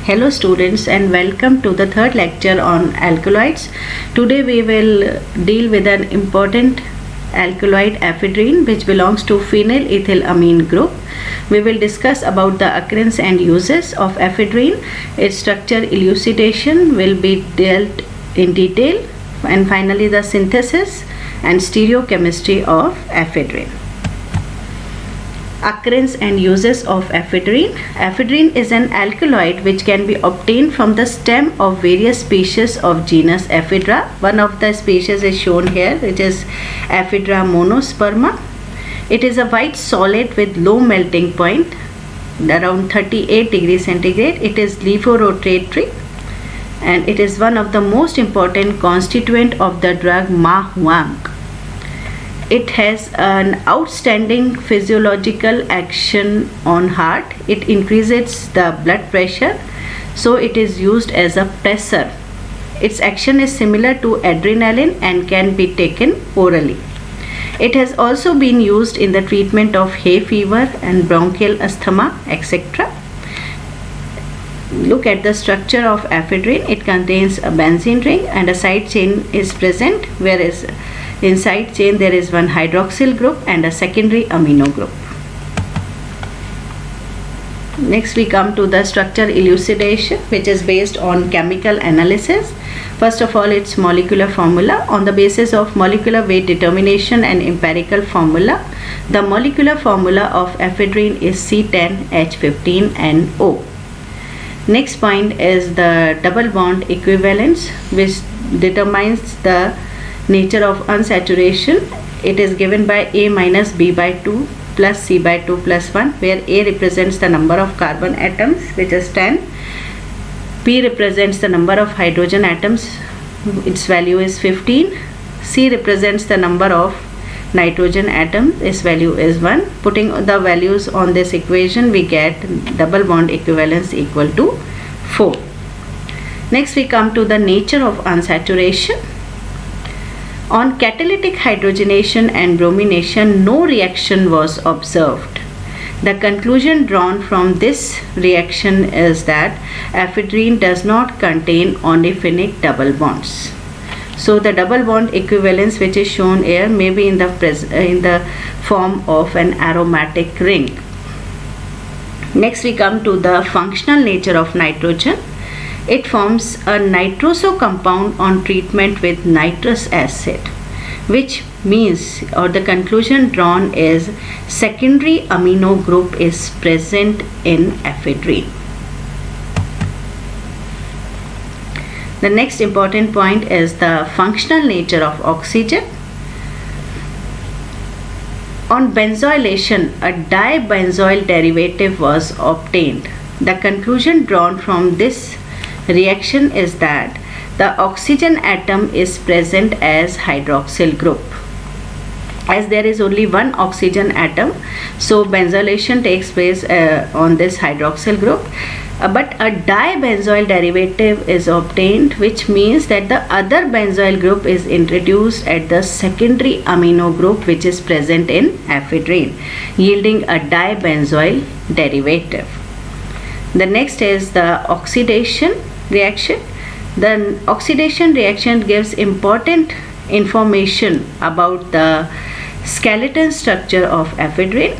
Hello students and welcome to the third lecture on alkaloids. Today we will deal with an important alkaloid ephedrine which belongs to phenylethylamine group. We will discuss about the occurrence and uses of ephedrine. Its structure elucidation will be dealt in detail, and finally the synthesis and stereochemistry of ephedrine. Occurrence and uses of ephedrine. Ephedrine is an alkaloid which can be obtained from the stem of various species of genus Ephedra. One of the species is shown here, which is Ephedra monosperma. It is a white solid with low melting point, around 38 degrees centigrade. It is levorotatory and it is one of the most important constituent of the drug mahuang. It has an outstanding physiological action on heart. It increases the blood pressure, so it is used as a pressor. Its action is similar to adrenaline and can be taken orally. It has also been used in the treatment of hay fever and bronchial asthma, etc. Look at the structure of ephedrine. It contains a benzene ring and a side chain is present, whereas in side chain there is one hydroxyl group and a secondary amino group. Next we come to the structure elucidation, which is based on chemical analysis. First of all, its molecular formula. On the basis of molecular weight determination and empirical formula, the molecular formula of ephedrine is C10H15NO. Next point is the double bond equivalence, which determines the nature of unsaturation. It is given by A minus B by 2 plus C by 2 plus 1, where A represents the number of carbon atoms, which is 10. B represents the number of hydrogen atoms, its value is 15. C represents the number of nitrogen atoms, its value is 1. Putting the values on this equation, we get double bond equivalence equal to 4. Next we come to the nature of unsaturation. On catalytic hydrogenation and bromination, no reaction was observed. The conclusion drawn from this reaction is that ephedrine does not contain ornithinic double bonds. So the double bond equivalence which is shown here may be in the form of an aromatic ring. Next we come to the functional nature of nitrogen. It forms a nitroso compound on treatment with nitrous acid, which means, or the conclusion drawn is, secondary amino group is present in ephedrine. The next important point is the functional nature of oxygen. On benzylation, a dibenzoyl derivative was obtained. The conclusion drawn from this reaction is that the oxygen atom is present as hydroxyl group. As there is only one oxygen atom, so benzylation takes place on this hydroxyl group, but a dibenzoyl derivative is obtained, which means that the other benzoyl group is introduced at the secondary amino group which is present in ephedrine, yielding a dibenzoyl derivative. The next is the oxidation reaction. The oxidation reaction gives important information about the skeleton structure of ephedrine.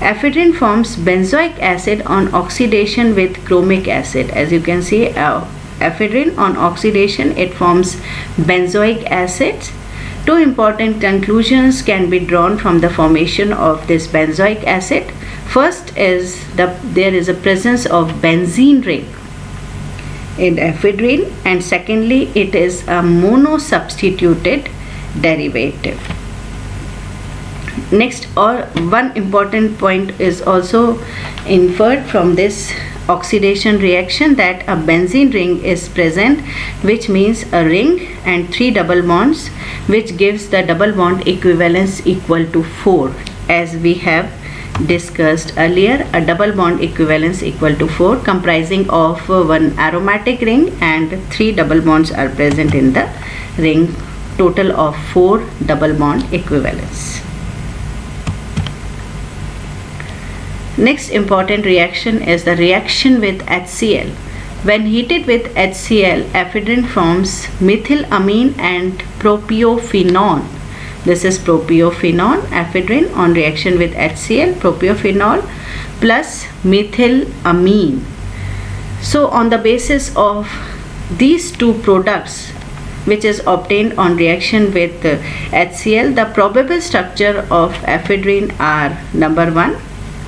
Ephedrine forms benzoic acid on oxidation with chromic acid. As you can see, ephedrine on oxidation, it forms benzoic acids. Two important conclusions can be drawn from the formation of this benzoic acid. First is there is a presence of benzene ring in ephedrine, and secondly it is a monosubstituted derivative. Next, one important point is also inferred from this oxidation reaction, that a benzene ring is present, which means a ring and 3 double bonds, which gives the double bond equivalence equal to 4. As we have discussed earlier, a double bond equivalence equal to 4, comprising of one aromatic ring and 3 double bonds are present in the ring, total of 4 double bond equivalence. Next important reaction is the reaction with HCl. When heated with HCl, ephedrine forms methylamine and propiophenol. This is propiophenol, ephedrine on reaction with HCl, propiophenol plus methylamine. So on the basis of these two products which is obtained on reaction with HCl, the probable structure of ephedrine are number 1.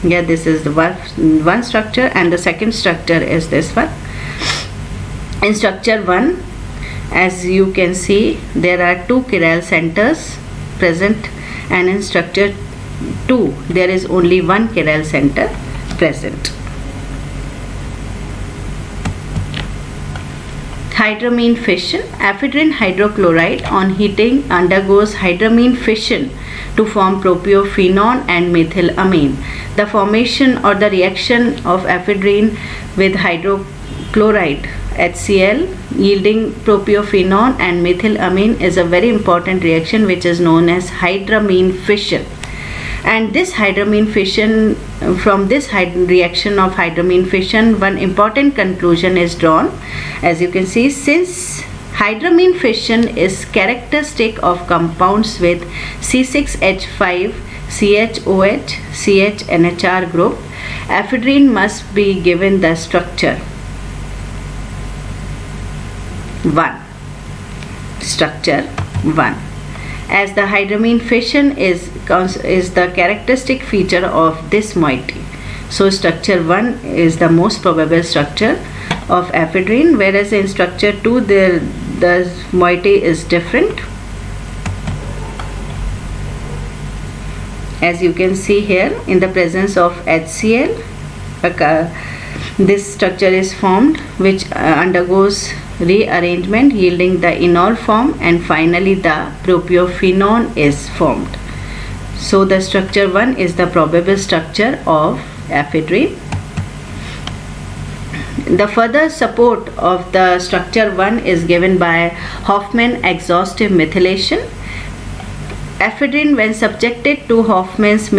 Yeah, this is the one structure, and the second structure is this one. In structure 1, as you can see, there are 2 chiral centers present, and in structure 2 there is only 1 chiral center present. Hydramine fission. Ephedrine hydrochloride on heating undergoes hydramine fission to form propiophenol and methylamine. The formation or the reaction of ephedrine with hydrochloride HCl yielding propiophenol and methylamine is a very important reaction which is known as hydramine fission. And this hydramine fission, from this reaction of hydramine fission, one important conclusion is drawn. As you can see, since hydramine fission is characteristic of compounds with C6H5 CHOH CHNHR group, ephedrine must be given the structure 1. Structure 1. As the hydramine fission is the characteristic feature of this moiety. So structure 1 is the most probable structure of ephedrine, whereas in structure 2 the moiety is different. As you can see here, in the presence of HCl, this structure is formed which undergoes rearrangement yielding the enol form, and finally the propiophenol is formed. So the structure 1 is the probable structure of ephedrine. The further support of the structure 1 is given by Hofmann exhaustive methylation. Ephedrine, when subjected to Hofmann's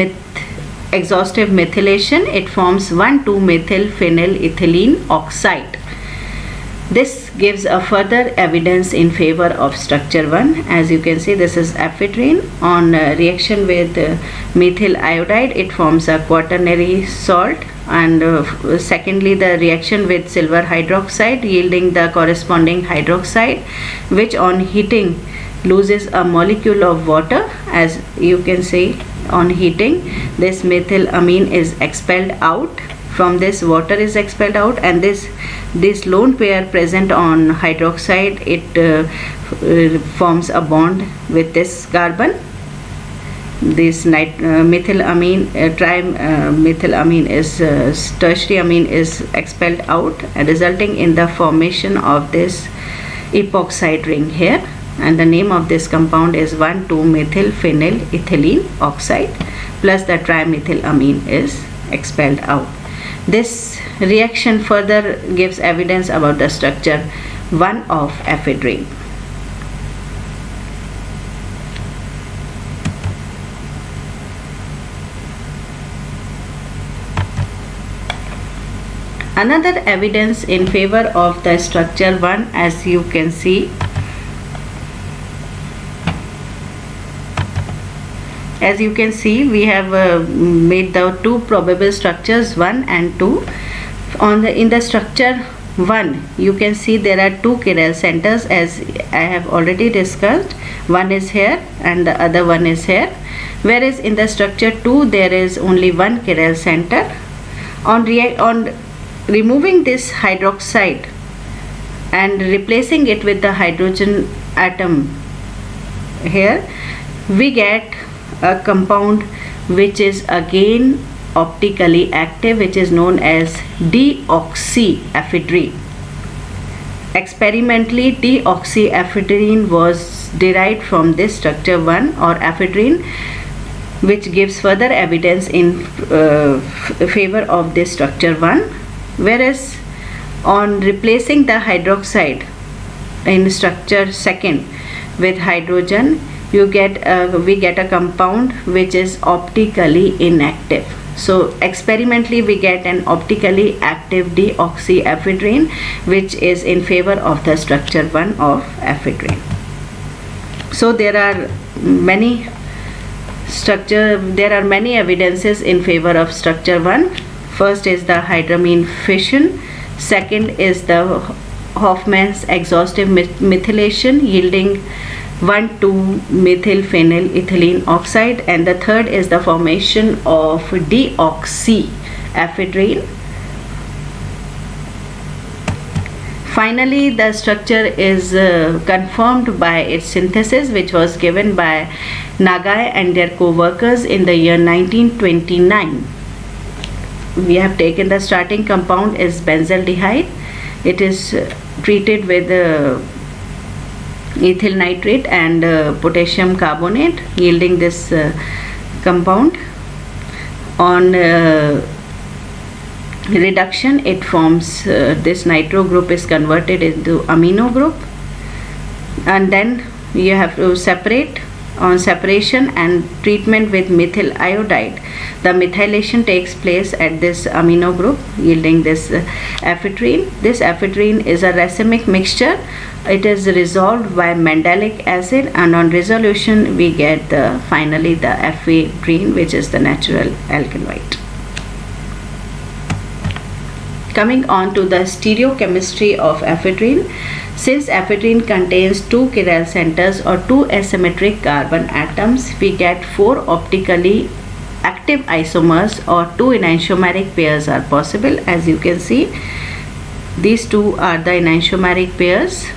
exhaustive methylation, it forms 1,2-methylphenylethylene oxide. This gives a further evidence in favor of structure 1. As you can see, this is ephedrine. On reaction with methyl iodide, it forms a quaternary salt, and secondly the reaction with silver hydroxide yielding the corresponding hydroxide, which on heating loses a molecule of water. As you can see, on heating this methylamine is expelled out. From this, water is expelled out, and this lone pair present on hydroxide, it forms a bond with this carbon. This methylamine, trimethylamine is tertiary amine is expelled out, resulting in the formation of this epoxide ring here, and the name of this compound is 1,2-methylphenylethylene oxide, plus the trimethylamine is expelled out. This reaction further gives evidence about the structure 1 of ephedrine. Another evidence in favor of the structure 1, as you can see, we have made the 2 probable structures 1 and 2. In the structure 1, you can see there are 2 chiral centers, as I have already discussed. One is here and the other one is here, whereas in the structure 2 there is only 1 chiral center. On removing this hydroxide and replacing it with the hydrogen atom here, we get a compound which is again optically active, which is known as deoxyephedrine. Experimentally, deoxyephedrine was derived from this structure 1 or ephedrine, which gives further evidence in favor of this structure 1. Whereas on replacing the hydroxide in structure 2 with hydrogen, we get a compound which is optically inactive. So experimentally we get an optically active deoxyephedrine, which is in favor of the structure 1 of ephedrine. So there are many evidences in favor of structure 1. First is the hydramine fission. Second is the Hofmann's exhaustive methylation yielding 1,2-methylphenyl ethylene oxide, and the third is the formation of deoxyephedrine. Finally, the structure is confirmed by its synthesis, which was given by Nagai and their co-workers in the year 1929. We have taken the starting compound is benzaldehyde. It is treated with ethyl nitrate and potassium carbonate, yielding this compound. On reduction, it forms this nitro group is converted into amino group, and then you have to separate. On separation and treatment with methyl iodide, the methylation takes place at this amino group, yielding this ephedrine. This ephedrine is a racemic mixture. It is resolved by mandelic acid, and on resolution we get finally the ephedrine, which is the natural alkyl white. Coming on to the stereochemistry of ephedrine. Since ephedrine contains 2 chiral centers or 2 asymmetric carbon atoms, we get 4 optically active isomers or 2 enantiomeric pairs are possible. As you can see, these two are the enantiomeric pairs,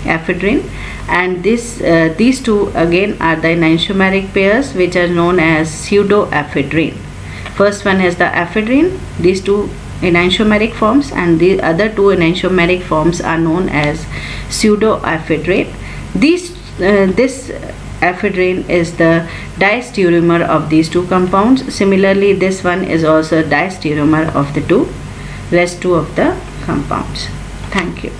ephedrine, and these two again are the enantiomeric pairs, which are known as pseudoephedrine. First one is the ephedrine, these two enantiomeric forms, and the other 2 enantiomeric forms are known as pseudoephedrine. This ephedrine is the diastereomer of these 2 compounds. Similarly, this one is also diastereomer of the rest two of the compounds. Thank you.